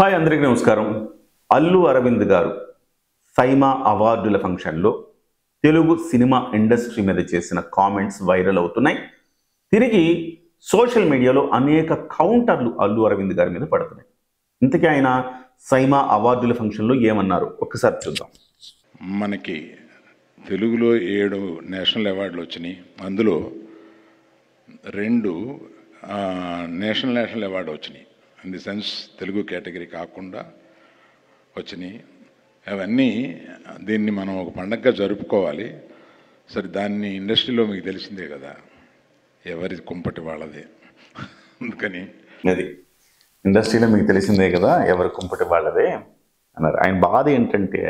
Hi అందరికీ నమస్కారం. అల్లు అరవింద్ గారు సైమా అవార్డుల ఫంక్షన్లో తెలుగు సినిమా ఇండస్ట్రీ మీద చేసిన కామెంట్స్ వైరల్ అవుతున్నాయి. తిరిగి సోషల్ మీడియాలో అనేక కౌంటర్లు అల్లు అరవింద్ గారి మీద పడుతున్నాయి. ఇంతకీ ఆయన సైమా అవార్డుల ఫంక్షన్లో ఏమన్నారు ఒక్కసారి చూద్దాం. మనకి తెలుగులో 7 నేషనల్ అవార్డులు వచ్చినాయి. అందులో 2 నేషనల్ అవార్డు వచ్చినాయి. In the sense Telugu category కాకుండా వచ్చినాయి. అవన్నీ దీన్ని మనం ఒక పండగగా జరుపుకోవాలి. సరే, దాన్ని ఇండస్ట్రీలో మీకు తెలిసిందే కదా, ఎవరి కుంపటి వాళ్ళదే. అందుకని అది ఇండస్ట్రీలో మీకు తెలిసిందే కదా, ఎవరి కుంపటి వాళ్ళదే అన్నారు. ఆయన బాధ ఏంటంటే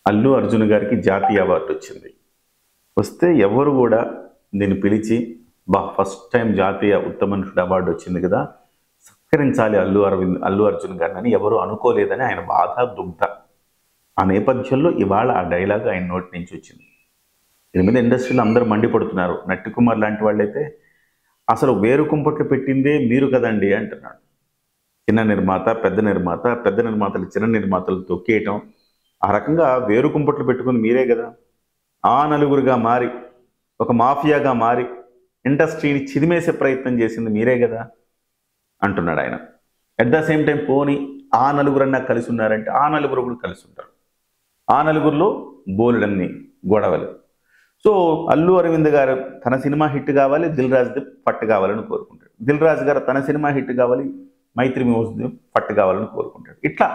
అల్లు అర్జున్ గారికి జాతీయ అవార్డు వచ్చింది. వస్తే ఎవరు కూడా దీన్ని పిలిచి ఫస్ట్ టైం జాతీయ ఉత్తమ నటుడు అవార్డు వచ్చింది కదా, సత్కరించాలి అల్లు అర్జున్ గారిని అని ఎవరు అనుకోలేదని ఆయన బాధ దుగ్ధ. ఆ నేపథ్యంలో ఇవాళ ఆ డైలాగ్ ఆయన నోటి నుంచి వచ్చింది. దీని మీద ఇండస్ట్రీలో అందరూ మండిపడుతున్నారు. నట్టి కుమార్ లాంటి వాళ్ళైతే అసలు వేరు కుంపట్లు పెట్టిందే మీరు కదండి అంటున్నాడు. చిన్న నిర్మాత పెద్ద నిర్మాతలు చిన్న నిర్మాతలు తొక్కేయటం, ఆ రకంగా వేరు కుంపట్లు పెట్టుకుని మీరే కదా, ఆ నలుగురుగా మారి ఒక మాఫియాగా మారి ఇండస్ట్రీని చిదిమేసే ప్రయత్నం చేసింది మీరే కదా అంటున్నాడు ఆయన. అట్ ద సేమ్ టైం పోని ఆ నలుగురన్నా కలిసి ఉన్నారంటే ఆ నలుగురు కూడా కలిసి ఉంటారు. ఆ నలుగురిలో బోలెడన్ని గొడవలు. సో అల్లు అరవింద్ గారు తన సినిమా హిట్ కావాలి, దిల్ రాజుది పట్టు కావాలని కోరుకుంటాడు. దిల్ రాజు గారు తన సినిమా హిట్ కావాలి, మైత్రి మూవీస్ది పట్టు కావాలని కోరుకుంటాడు. ఇట్లా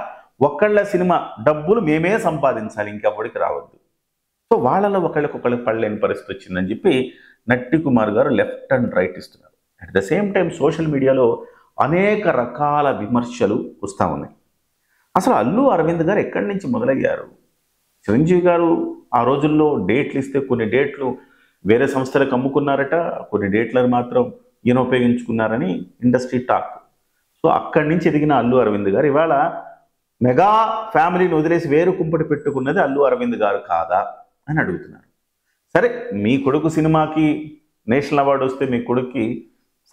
ఒకళ్ళ సినిమా డబ్బులు మేమే సంపాదించాలి, ఇంకెవ్వడికి రావద్దు. సో వాళ్ళలో ఒకళ్ళకి పడలేని పరిస్థితి వచ్చిందని చెప్పి నట్టి కుమార్ గారు లెఫ్ట్ అండ్ రైట్ ఇస్తున్నారు. At the same time social మీడియాలో అనేక రకాల విమర్శలు వస్తూ ఉన్నాయి. అసలు అల్లు అరవింద్ గారు ఎక్కడి నుంచి మొదలయ్యారు? చిరంజీవి గారు ఆ రోజుల్లో డేట్లు ఇస్తే కొన్ని డేట్లు వేరే సంస్థలకు అమ్ముకున్నారట, కొన్ని డేట్లను మాత్రం ఈయన ఉపయోగించుకున్నారని ఇండస్ట్రీ టాక్. సో అక్కడి నుంచి ఎదిగిన అల్లు అరవింద్ గారు ఇవాళ మెగా ఫ్యామిలీని వదిలేసి వేరు కుంపటి పెట్టుకున్నది అల్లు అరవింద్ గారు కాదా అని అడుగుతున్నారు. సరే, మీ కొడుకు సినిమాకి నేషనల్ అవార్డు వస్తే మీ కొడుక్కి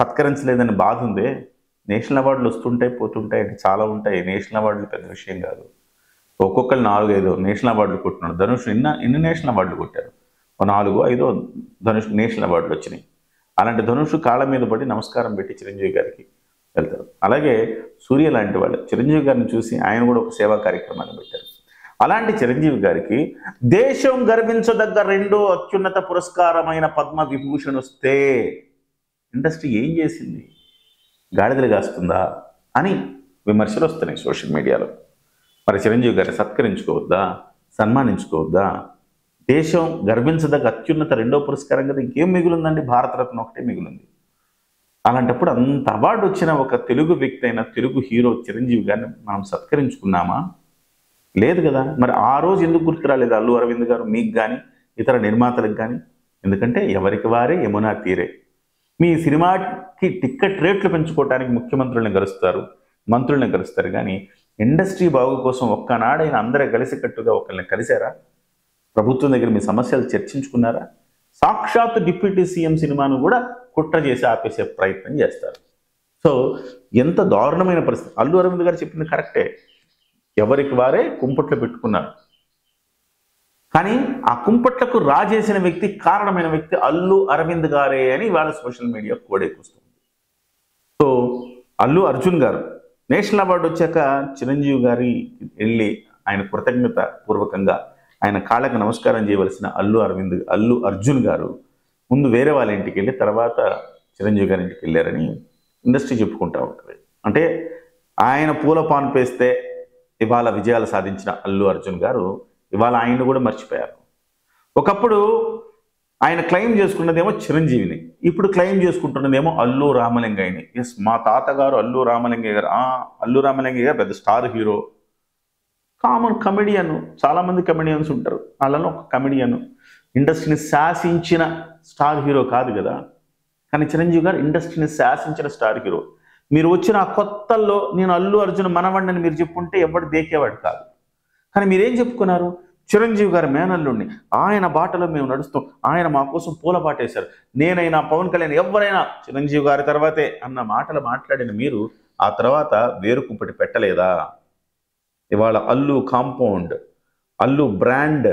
సత్కరించలేదని బాధ ఉందే. నేషనల్ అవార్డులు వస్తుంటాయి పోతుంటాయి అంటే చాలా ఉంటాయి. నేషనల్ అవార్డులు పెద్ద విషయం కాదు. ఒక్కొక్కరు 4-5 నేషనల్ అవార్డులు కొట్టినాడు. ధనుష్ ఎన్ని నేషనల్ అవార్డులు కొట్టారు? 4-5 ధనుష్ నేషనల్ అవార్డులు వచ్చినాయి. అలాంటి ధనుష్ కాళ్ళ మీద పడి నమస్కారం పెట్టి చిరంజీవి గారికి వెళ్తారు. అలాగే సూర్య లాంటి వాళ్ళు చిరంజీవి గారిని చూసి ఆయన కూడా ఒక సేవా కార్యక్రమాన్ని పెట్టారు. అలాంటి చిరంజీవి గారికి దేశం గర్వించదగ్గ 2వ అత్యున్నత పురస్కారమైన పద్మ విభూషణ్ వస్తే ఇండస్ట్రీ ఏం చేసింది? గాడిదలు కాస్తుందా అని విమర్శలు వస్తున్నాయి సోషల్ మీడియాలో. మరి చిరంజీవి గారిని సత్కరించుకోవద్దా, సన్మానించుకోవద్దా? దేశం గర్వించదగ్గ అత్యున్నత 2వ పురస్కారం కదా, ఇంకేం మిగులుందండి? భారతరత్న ఒకటే మిగులుంది. అలాంటప్పుడు అంత అవార్డు వచ్చిన ఒక తెలుగు వ్యక్తి అయిన తెలుగు హీరో చిరంజీవి గారిని మనం సత్కరించుకున్నామా? లేదు కదా. మరి ఆ రోజు ఎందుకు గుర్తు రాలేదు అల్లు అరవింద్ గారు మీకు కానీ ఇతర నిర్మాతలకు కానీ? ఎందుకంటే ఎవరికి వారే యమునా తీరే. మీ సినిమాకి టిక్కెట్ రేట్లు పెంచుకోవడానికి ముఖ్యమంత్రులను కలుస్తారు, మంత్రులను కలుస్తారు, కానీ ఇండస్ట్రీ బాగు కోసం ఒక్కనాడైనా అందరూ కలిసికట్టుగా ఒకరిని కలిశారా? ప్రభుత్వం దగ్గర మీ సమస్యలు చర్చించుకున్నారా? సాక్షాత్తు డిప్యూటీ సీఎం సినిమాను కూడా కుట్ర చేసి ఆపేసే ప్రయత్నం చేస్తారు. సో ఎంత దారుణమైన పరిస్థితి. అల్లు అరవింద్ గారు చెప్పింది కరెక్టే, ఎవరికి వారే కుంపట్లు పెట్టుకున్నారు. కానీ ఆ కుంపట్లకు రాజేసిన వ్యక్తి, కారణమైన వ్యక్తి అల్లు అరవింద్ గారే అని వాళ్ళ సోషల్ మీడియా కోడెక్కుస్తుంది. సో అల్లు అర్జున్ గారు నేషనల్ అవార్డు వచ్చాక చిరంజీవి గారి వెళ్ళి ఆయన కృతజ్ఞత పూర్వకంగా ఆయన కాళ్ళకు నమస్కారం చేయవలసిన అల్లు అర్జున్ గారు ముందు వేరే వాళ్ళ ఇంటికి వెళ్ళి తర్వాత చిరంజీవి గారి ఇంటికి వెళ్ళారని ఇండస్ట్రీ చెప్పుకుంటూ ఉంటుంది. అంటే ఆయన పూల పాన్పేస్తే ఇవాళ విజయాలు సాధించిన అల్లు అర్జున్ గారు ఇవాళ ఆయన్ని కూడా మర్చిపోయారు. ఒకప్పుడు ఆయన క్లెయిమ్ చేసుకున్నదేమో చిరంజీవిని, ఇప్పుడు క్లెయిమ్ చేసుకుంటున్నదేమో అల్లు రామలింగయ్యని. ఎస్, మా తాతగారు అల్లు రామలింగయ్య గారు. అల్లు రామలింగయ్య గారు పెద్ద స్టార్ హీరో, కామన్ కమెడియన్. చాలామంది కమెడియన్స్ ఉంటారు, వాళ్ళలో ఒక కమెడియన్. ఇండస్ట్రీని శాసించిన స్టార్ హీరో కాదు కదా. కానీ చిరంజీవి గారు ఇండస్ట్రీని శాసించిన స్టార్ హీరో. మీరు వచ్చిన ఆ కొత్తల్లో నేను అల్లు అర్జున్ మనవండని మీరు చెప్పుంటే ఎవడు దేకేవాడు కాదు. కానీ మీరేం చెప్పుకున్నారు? చిరంజీవి గారి మేనల్లుండి ఆయన బాటలో మేము నడుస్తాం, ఆయన మా కోసం పూల బాటేశారు, నేనైనా పవన్ కళ్యాణ్ ఎవరైనా చిరంజీవి గారి తర్వాతే అన్న మాటలు మాట్లాడిన మీరు ఆ తర్వాత వేరు కుంపటి పెట్టలేదా? ఇవాళ Allu compound, Allu brand,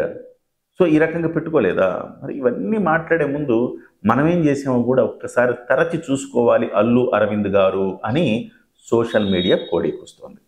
so ఈ రకంగా పెట్టుకోలేదా? మరి ఇవన్నీ మాట్లాడే ముందు మనం ఏం చేసామో కూడా ఒక్కసారి తరచి చూసుకోవాలి అల్లు అరవింద్ గారు అని సోషల్ మీడియా కోడీకొస్తోంది.